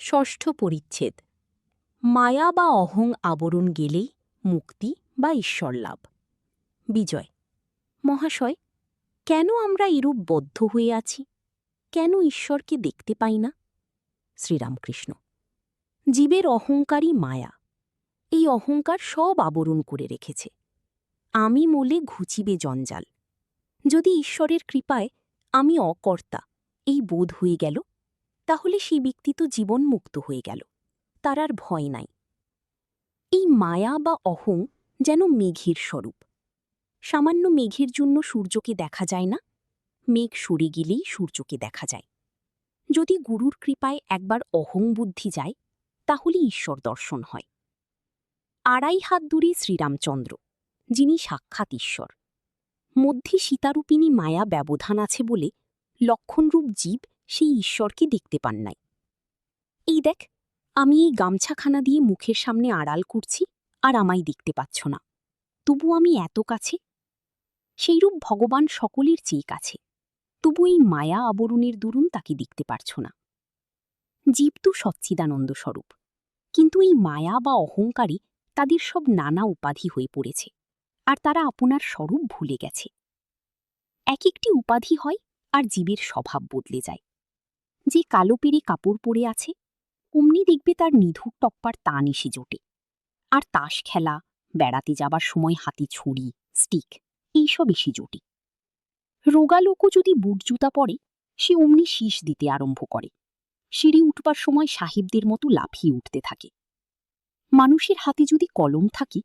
ষষ্ঠ পরিচ্ছেদ। মায়া বা অহং আবরণ গেলেই মুক্তি বা ঈশ্বর লাভ। বিজয়। মহাশয়, কেন আমরা এরূপ বদ্ধ হয়ে আছি? কেন ঈশ্বরকে দেখতে পাই না? শ্রীরামকৃষ্ণ। জীবের অহংকারই মায়া। এই অহংকার সব আবরণ করে রেখেছে। আমি মোলে ঘুচিবে জঞ্জাল। যদি ঈশ্বরের কৃপায় আমি অকর্তা এই বোধ হয়ে গেল, তাহলে সেই ব্যক্তি তো জীবনমুক্ত হয়ে গেল, তার আর ভয় নাই। এই মায়া বা অহং যেন মেঘের স্বরূপ। সামান্য মেঘের জন্য সূর্যকে দেখা যায় না, মেঘ সরে গেলেই সূর্যকে দেখা যায়। যদি গুরুর কৃপায় একবার অহং বুদ্ধি যায়, তাহলে ঈশ্বর দর্শন হয়। 2.5 হাত দূরে শ্রীরামচন্দ্র, যিনি সাক্ষাৎ ঈশ্বর। মধ্যে সীতারূপিণী মায়া ব্যবধান আছে বলে লক্ষণরূপ জীব সেই ঈশ্বরকে দেখতে পান নাই। এই দেখ, আমি এই গামছাখানা দিয়ে মুখের সামনে আড়াল করছি, আর আমায় দেখতে পাচ্ছ না, তবু আমি এত কাছে। সেইরূপ ভগবান সকলের চেয়ে কাছে, তবু এই মায়া আবরণের দরুন তাকে দেখতে পারছ না। জীব তো সচ্চিদানন্দ স্বরূপ, কিন্তু এই মায়া বা অহংকারী তাদের সব নানা উপাধি হয়ে পড়েছে, আর তারা আপনার স্বরূপ ভুলে গেছে। এক একটি উপাধি হয়, আর জীবের স্বভাব বদলে যায়। যে কালো পেরে কাপড় পরে আছে, অমনি দেখবে তার নিধুক টপ্পার টান এসে জোটে। আর তাস খেলা, বেড়াতে যাবার সময় হাতে ছুরি, স্টিক এইসব এসে জোটে। রোগা লোকও যদি বুট জুতা পরে, সে অমনি শীষ দিতে আরম্ভ করে। সিঁড়ি উঠবার সময় সাহেবদের মতো লাফিয়ে উঠতে থাকে। মানুষের হাতে যদি কলম থাকে,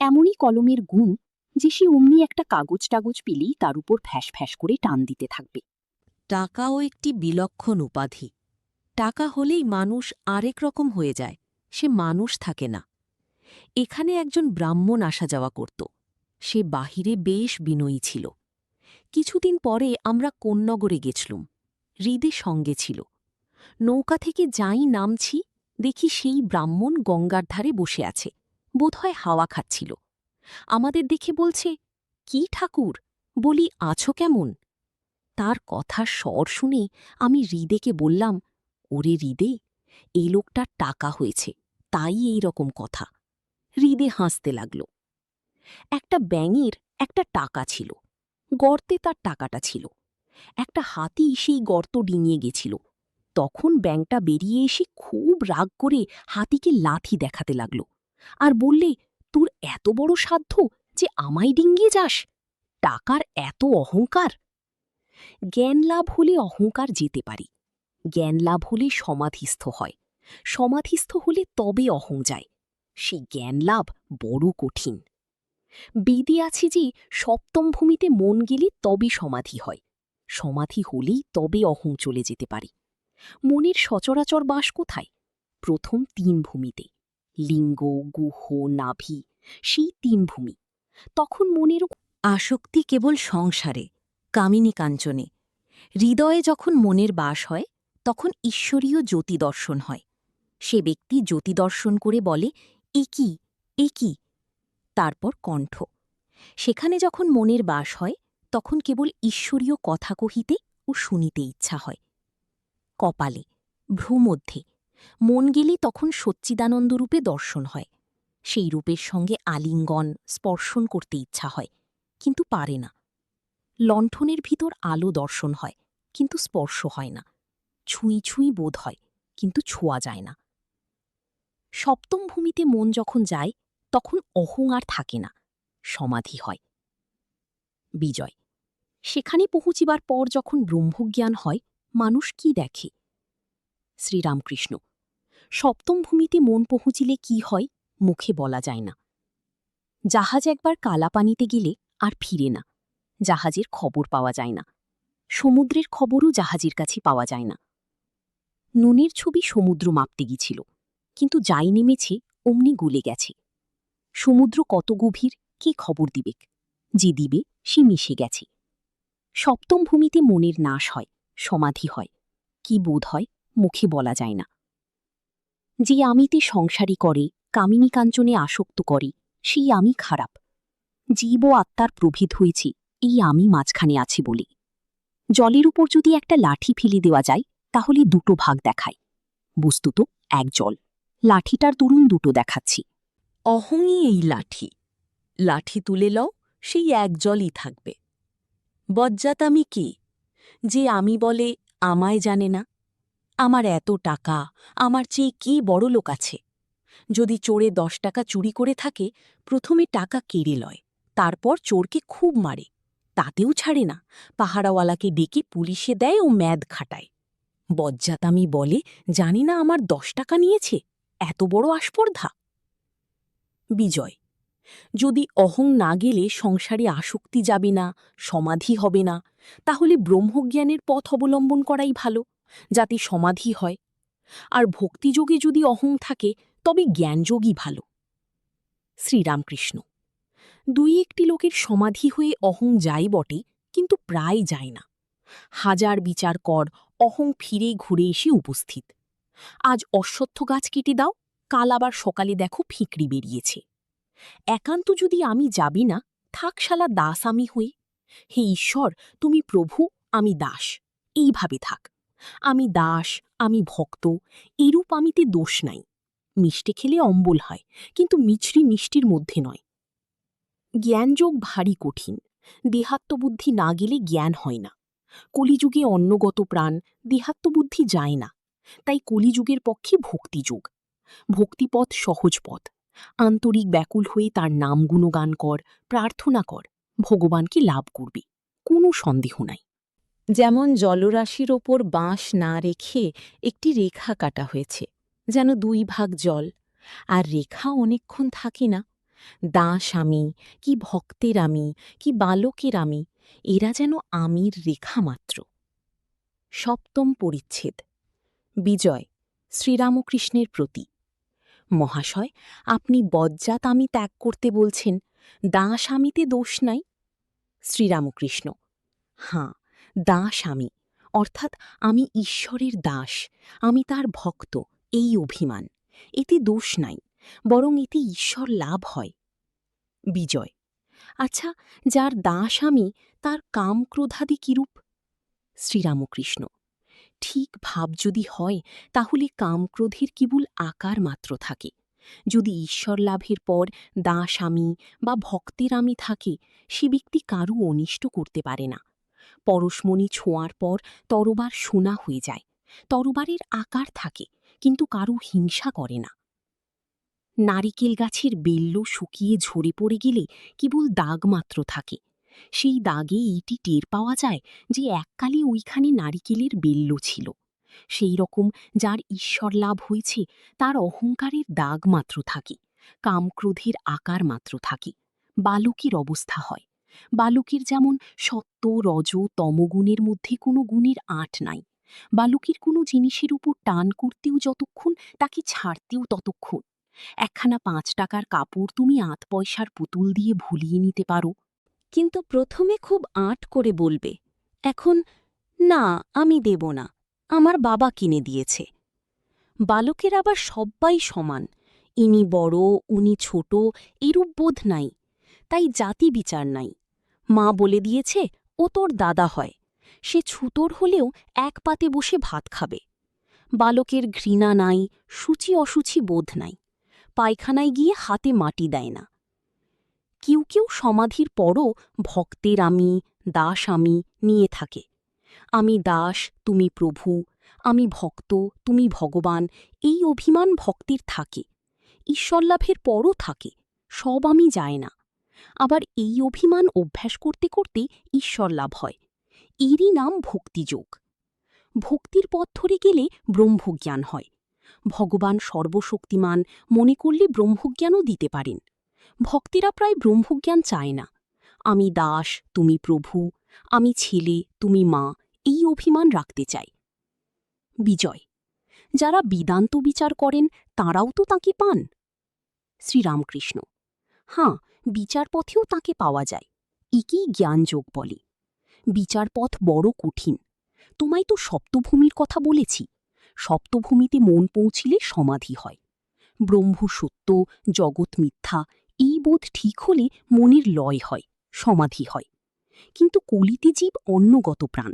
এমনই কলমের গুণ যে সে অমনি একটা কাগজ টাগজ পেলেই তার উপর ফ্যাস ফ্যাস করে টান দিতে থাকবে। টাকাও একটি বিলক্ষণ উপাধি। টাকা হলেই মানুষ আরেক রকম হয়ে যায়, সে মানুষ থাকে না। এখানে একজন ব্রাহ্মণ আসা যাওয়া করত। সে বাহিরে বেশ বিনয়ী ছিল। কিছুদিন পরে আমরা কোন্নগরে গেছলুম। হৃদে সঙ্গে ছিল। নৌকা থেকে যাই নামছি, দেখি সেই ব্রাহ্মণ গঙ্গার ধারে বসে আছে, বোধহয় হাওয়া খাচ্ছিল। আমাদের দেখে বলছে, কি ঠাকুর? বলি, আছো কেমন? তার কথার স্বর শুনে আমি হৃদেকে বললাম, ওরে হৃদে, এই লোকটার টাকা হয়েছে, তাই এই রকম কথা। হৃদে হাসতে লাগল। একটা ব্যাঙের একটা টাকা ছিল, গর্তে তার টাকাটা ছিল। একটা হাতি সেই গর্ত ডিঙিয়ে গেছিল। তখন ব্যাঙটা বেরিয়ে এসে খুব রাগ করে হাতিকে লাথি দেখাতে লাগল, আর বললে, তোর এত বড় সাধ্য যে আমায় ডিঙ্গিয়ে যাস? টাকার এত অহংকার! জ্ঞান লাভ হলে অহংকার যেতে পারে, জ্ঞান লাভ হলে সমাধিস্থ হয়, সমাধিস্থ হলে তবে অহং যায়। সেই জ্ঞান লাভ বড় কঠিন। বেদে আছে যে সপ্তম ভূমিতে মন গেলে তবে সমাধি হয়, সমাধি হলেই তবে অহং চলে যেতে পারে। মনের সচরাচর বাস কোথায়? প্রথম 3 ভূমিতে, লিঙ্গ, গুহ, নাভি, সেই 3 ভূমি। তখন মনের আসক্তি কেবল সংসারে, কামিনী কাঞ্চনে। হৃদয়ে যখন মনের বাস হয়, তখন ঈশ্বরীয় জ্যোতি দর্শন হয়। সে ব্যক্তি জ্যোতি দর্শন করে বলে, এ কি, এ কি? তারপর কণ্ঠ। সেখানে যখন মনের বাস হয়, তখন কেবল ঈশ্বরীয় কথা কহিতে ও শুনিতে ইচ্ছা হয়। কপালে, ভ্রূমধ্যে মন গেলে তখন সচ্চিদানন্দরূপে দর্শন হয়। সেই রূপের সঙ্গে আলিঙ্গন, স্পর্শন করতে ইচ্ছা হয়, কিন্তু পারে না। লণ্ঠনের ভিতর আলো দর্শন হয়, কিন্তু স্পর্শ হয় না। ছুঁই ছুঁই বোধ হয়, কিন্তু ছোঁয়া যায় না। সপ্তম ভূমিতে মন যখন যায়, তখন অহং আর থাকে না, সমাধি হয়। বিজয়। সেখানে পৌঁছিবার পর যখন ব্রহ্মজ্ঞান হয়, মানুষ কি দেখে? শ্রীরামকৃষ্ণ। সপ্তম ভূমিতে মন পৌঁছিলে কি হয়, মুখে বলা যায় না। জাহাজ একবার কালাপানিতে গেলে আর ফিরে না, জাহাজের খবর পাওয়া যায় না। সমুদ্রের খবরও জাহাজের কাছে পাওয়া যায় না। নুনের ছবি সমুদ্র মাপতে গিয়েছিল, কিন্তু যাই নেমেছে অমনি গলে গেছে। সমুদ্র কত গভীর কে খবর দিবেক? যে দিবে সে মিশে গেছে। সপ্তম ভূমিতে মনের নাশ হয়, সমাধি হয়। কি বোধ হয়, মুখে বলা যায় না। যে আমিতে সংসারী করে, কামিনী কাঞ্চনে আসক্ত করে, সেই আমি খারাপ। জীব ও আত্মার প্রভেদ হয়েছে এই আমি মাঝখানে আছি বলে। জলের উপর যদি একটা লাঠি ফেলে দেওয়া যায়, তাহলে দুটো ভাগ দেখায়। বস্তুত এক জল। লাঠিটার তরুণ দুটো দেখাচ্ছি। অহংই এই লাঠি। লাঠি তুলে লও, সেই এক জলই থাকবে। বজ্জাত আমি কি, যে আমি বলে আমায় জানে না? আমার এত টাকা, আমার চেয়ে কি বড় লোক আছে? যদি চোরে 10 টাকা চুরি করে থাকে, প্রথমে টাকা কেড়ে লয়, তারপর চোরকে খুব মারে, তাতেও ছাড়ে না, পাহারাওয়ালাকে ডেকে পুলিশে দেয় ও ম্যাদ খাটায়। বজ্জাতামি বলে জানি না আমার 10 টাকা নিয়েছে, এত বড় আস্পর্ধা। বিজয়, যদি অহং না গেলে সংসারে আসক্তি যাবে না, সমাধি হবে না, তাহলে ব্রহ্মজ্ঞানের পথ অবলম্বন করাই ভালো, যাতে সমাধি হয়। আর ভক্তিযোগে যদি অহং থাকে, তবে জ্ঞানযোগই ভালো। শ্রীরামকৃষ্ণ, দুই একটি লোকের সমাধি হয়ে অহং যায় বটে, কিন্তু প্রায় যায় না। হাজার বিচার কর, অহং ফিরে ঘুরে এসে উপস্থিত। আজ অশ্বত্থ গাছ কেটে দাও, কাল আবার সকালে দেখো ফিকড়ি বেরিয়েছে। একান্ত যদি আমি যাবি না, থাক শালা দাস আমি হয়ে। হে ঈশ্বর, তুমি প্রভু, আমি দাস, এইভাবে থাক। আমি দাস, আমি ভক্ত, এরূপ আমিতে দোষ নাই। মিষ্টি খেলে অম্বল হয়, কিন্তু মিছরি মিষ্টির মধ্যে নয়। জ্ঞানযোগ ভারী কঠিন, দেহাত্মবুদ্ধি না গেলে জ্ঞান হয় না। কলিযুগে অন্নগত প্রাণ, দেহাত্মবুদ্ধি যায় না, তাই কলিযুগের পক্ষে ভক্তিযুগ। ভক্তিপথ সহজ পথ। আন্তরিক ব্যাকুল হয়ে তার নাম গুণগান কর, প্রার্থনা কর, ভগবানকে লাভ করবে, কোনো সন্দেহ নাই। যেমন জলরাশির ওপর বাঁশ না রেখে একটি রেখা কাটা হয়েছে, যেন 2 ভাগ জল, আর রেখা অনেকক্ষণ থাকে না। দাস আমি, কি ভক্তের আমি, কি বালকের আমি, এরা যেন আমির রেখা মাত্র। 7ম পরিচ্ছেদ। বিজয়, শ্রীরামকৃষ্ণের প্রতি। মহাশয়, আপনি বজ্জাত আমি ত্যাগ করতে বলছেন, দাস আমিতে দোষ নাই? শ্রীরামকৃষ্ণ, হাঁ, দাস আমি, অর্থাৎ আমি ঈশ্বরের দাস, আমি তার ভক্ত, এই অভিমান, এতে দোষ নাই, বরং এতে ঈশ্বর লাভ হয়। বিজয়, আচ্ছা, যার দাস আমি, তার কাম ক্রোধাদি কিরূপ? শ্রীরামকৃষ্ণ, ঠিক ভাব যদি হয়, তাহলে কামক্রোধের কেবল আকার মাত্র থাকে। যদি ঈশ্বর লাভের পর দাস আমি বা ভক্তের আমি থাকে, সে ব্যক্তি কারু অনিষ্ট করতে পারে না। পরশমণি ছোঁয়ার পর তরবার সোনা হয়ে যায়, তরবারের আকার থাকে, কিন্তু কারু হিংসা করে না। নারিকেল গাছের বেল্ল শুকিয়ে ঝরে পড়ে গেলে কেবল দাগ মাত্র থাকে, সেই দাগে এইটি টের পাওয়া যায় যে এককালে ওইখানে নারিকেলের বেল্ল ছিল। সেই রকম যার ঈশ্বর লাভ হয়েছে, তার অহংকারের দাগ মাত্র থাকে, কামক্রোধের আকার মাত্র থাকে, বালকের অবস্থা হয়। বালকের যেমন সত্ত্ব রজ তমগুণের মধ্যে কোনো গুণের আঁট নাই। বালকের কোনো জিনিসের উপর টান করতেও যতক্ষণ, তাকে ছাড়তেও ততক্ষণ। একখানা 5 টাকার কাপড় তুমি 8 পয়সার পুতুল দিয়ে ভুলিয়ে নিতে পারো, কিন্তু প্রথমে খুব আঁট করে বলবে, এখন না, আমি দেব না, আমার বাবা কিনে দিয়েছে। বালকের আবার সব্বাই সমান, ইনি বড় উনি ছোট, এরূপ বোধ নাই, তাই জাতি বিচার নাই। মা বলে দিয়েছে ও তোর দাদা হয়, সে ছুতোর হলেও এক পাতে বসে ভাত খাবে। বালকের ঘৃণা নাই, সূচি অসুচি বোধ নাই, পায়খানায় গিয়ে হাতে মাটি দেয় না। কেউ কেউ সমাধির পরও ভক্তের আমি, দাস আমি নিয়ে থাকে। আমি দাস, তুমি প্রভু, আমি ভক্ত, তুমি ভগবান, এই অভিমান ভক্তির থাকে। ঈশ্বরলাভের পরও থাকে, সব আমি যায় না। আবার এই অভিমান অভ্যাস করতে করতে ঈশ্বর লাভ হয়, এরই নাম ভক্তিযোগ। ভক্তির পথ ধরে গেলে ব্রহ্মজ্ঞান হয়। ভগবান সর্বশক্তিমান মনে করলে ব্রহ্মজ্ঞানও দিতে পারেন। ভক্তেরা প্রায় ব্রহ্মজ্ঞান চায় না। আমি দাস, তুমি প্রভু, আমি ছেলে, তুমি মা, এই অভিমান রাখতে চাই। বিজয়, যারা বেদান্ত বিচার করেন তাঁরাও তো তাঁকে পান? শ্রীরামকৃষ্ণ, হাঁ, বিচারপথেও তাঁকে পাওয়া যায়, একেই জ্ঞানযোগ বলে। বিচারপথ বড় কঠিন। তোমায় তো সপ্তভূমির কথা বলেছি, সপ্তভূমিতে মন পৌঁছিলে সমাধি হয়। ব্রহ্ম সত্য, জগৎ মিথ্যা, এই বোধ ঠিক হলে মনের লয় হয়, সমাধি হয়। কিন্তু কলিতে জীব অন্নগত প্রাণ,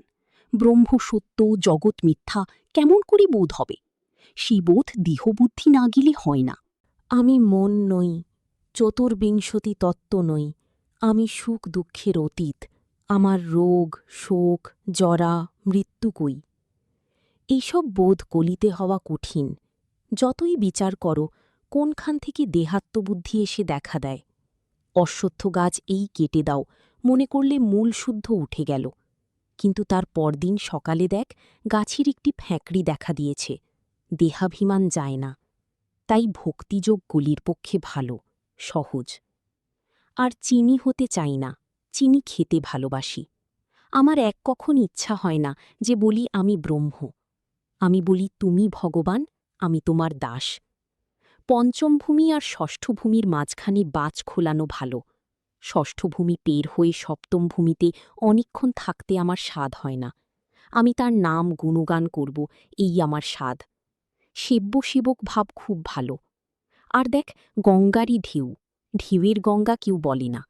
ব্রহ্ম সত্য জগৎ মিথ্যা কেমন করে বোধ হবে? সেই বোধ দেহবুদ্ধি না গেলে হয় না। আমি মন নই, চতুর্বিংশতি তত্ত্ব নই, আমি সুখ দুঃখের অতীত, আমার রোগ শোক জরা মৃত্যু কই। এইসব বোধ কলিতে হওয়া কঠিন। যতই বিচার করো, কোনখান থেকে দেহাত্মবুদ্ধি এসে দেখা দেয়। অশ্বত্থ গাছ এই কেটে দাও, মনে করলে মূল শুদ্ধ উঠে গেল, কিন্তু তার পরদিন সকালে দেখ গাছের একটি ফ্যাঁকড়ি দেখা দিয়েছে। দেহাভিমান যায় না। তাই ভক্তিযোগ গলির পক্ষে ভালো, সহজ। আর চিনি হতে চাই না, চিনি খেতে ভালোবাসি। আমার এক কখন ইচ্ছা হয় না যে বলি আমি ব্রহ্ম। আমি বলি তুমি ভগবান, আমি তোমার দাস। পঞ্চম ভূমি আর ষষ্ঠ ভূমির মাঝখানে বাজ খোলানো ভালো। ষষ্ঠ ভূমি পের হয়ে সপ্তম ভূমিতে অনেকক্ষণ থাকতে আমার স্বাদ হয় না। আমি তার নাম গুণগান করব, এই আমার স্বাদ। সেব্য সেবক ভাব খুব ভালো। আর দেখ, গঙ্গারই ঢেউ, ঢেউয়ের গঙ্গা কেউ বলে না।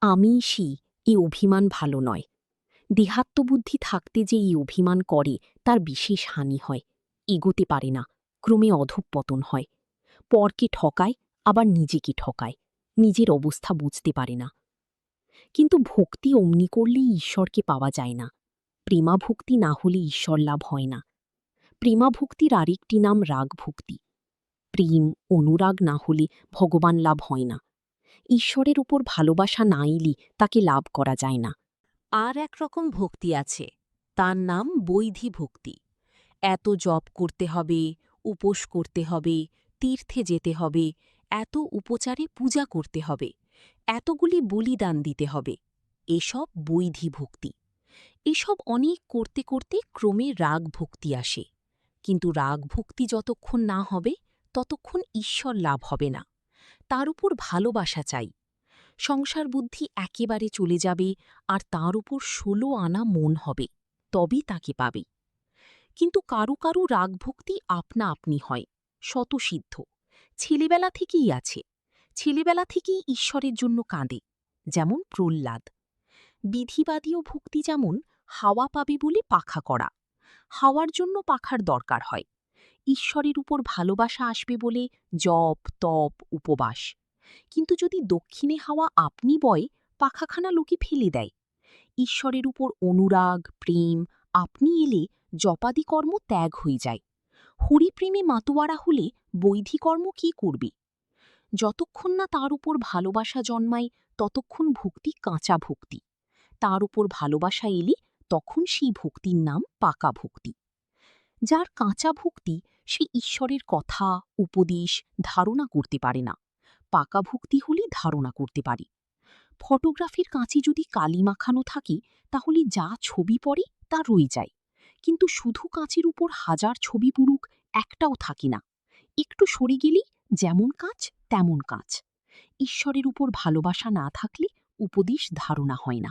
আমি সি, এ অভিমান ভালো নয়। দেহাত্মবুদ্ধি থাকতে যে এই অভিমান করে তার বিশেষ হানি হয়। এগোতে পারে না, ক্রমে অধঃপতন হয়। পরকে ঠকায়, আবার নিজেকে ঠকায়, নিজের অবস্থা বুঝতে পারে না। কিন্তু ভক্তি অমনি করলেই ঈশ্বরকে পাওয়া যায় না। প্রেমাভক্তি না হলে ঈশ্বর লাভ হয় না। প্রেমাভক্তির আরেকটি নাম রাগভক্তি। প্রেম অনুরাগ না হলে ভগবান লাভ হয় না। ঈশ্বরের উপর ভালোবাসা না এলে তাকে লাভ করা যায় না। আর এক রকম ভক্তি আছে, তার নাম বৈধি ভক্তি। এত জপ করতে হবে, উপোস করতে হবে, তীর্থে যেতে হবে, এত উপচারে পূজা করতে হবে, এতগুলি বলিদান দিতে হবে। এসব বৈধি ভক্তি। এসব অনেক করতে করতে ক্রমে রাগ ভক্তি আসে। কিন্তু রাগ ভক্তি যতক্ষণ না হবে ততক্ষণ ঈশ্বর লাভ হবে না। তার উপর ভালোবাসা চাই। সংসার বুদ্ধি একেবারে চলে যাবে, আর তার উপর ১৬ আনা মন হবে, তবেই তাকে পাবে। কিন্তু কারু কারু রাগভক্তি আপনা আপনি হয়, স্বতঃসিদ্ধ, ছেলেবেলা থেকেই আছে। ছেলেবেলা থেকেই ঈশ্বরের জন্য কাঁদে, যেমন প্রহ্লাদ। বিধিবাদীয় ভক্তি যেমন হাওয়া পাবে বলে পাখা করা, হাওয়ার জন্য পাখার দরকার হয়। ঈশ্বরের উপর ভালোবাসা আসবে বলে জপ তপ উপবাস। কিন্তু যদি দক্ষিণে হাওয়া আপনি বয়, পাখাখানা লোকে ফেলে দেয়। ঈশ্বরের উপর অনুরাগ প্রেম আপনি এলে জপাদি কর্ম ত্যাগ হয়ে যায়। হরিপ্রেমে মাতোয়ারা হলে বৈধিকর্ম কি করবে? যতক্ষণ না তার উপর ভালোবাসা জন্মায় ততক্ষণ ভক্তি কাঁচা ভক্তি। তার উপর ভালোবাসা এলে তখন সেই ভক্তির নাম পাকা ভক্তি। যার কাঁচা ভক্তি সে ঈশ্বরের কথা উপদেশ ধারণা করতে পারে না। পাকা ভক্তি হলে ধারণা করতে পারে। ফটোগ্রাফির কাঁচে যদি কালি মাখানো থাকে তাহলে যা ছবি পড়ে তা রয়ে যায়, কিন্তু শুধু কাঁচের উপর হাজার ছবি পুরুক একটাও থাকে না। একটু সরে গেলেই যেমন কাঁচ তেমন কাঁচ। ঈশ্বরের উপর ভালোবাসা না থাকলে উপদেশ ধারণা হয় না।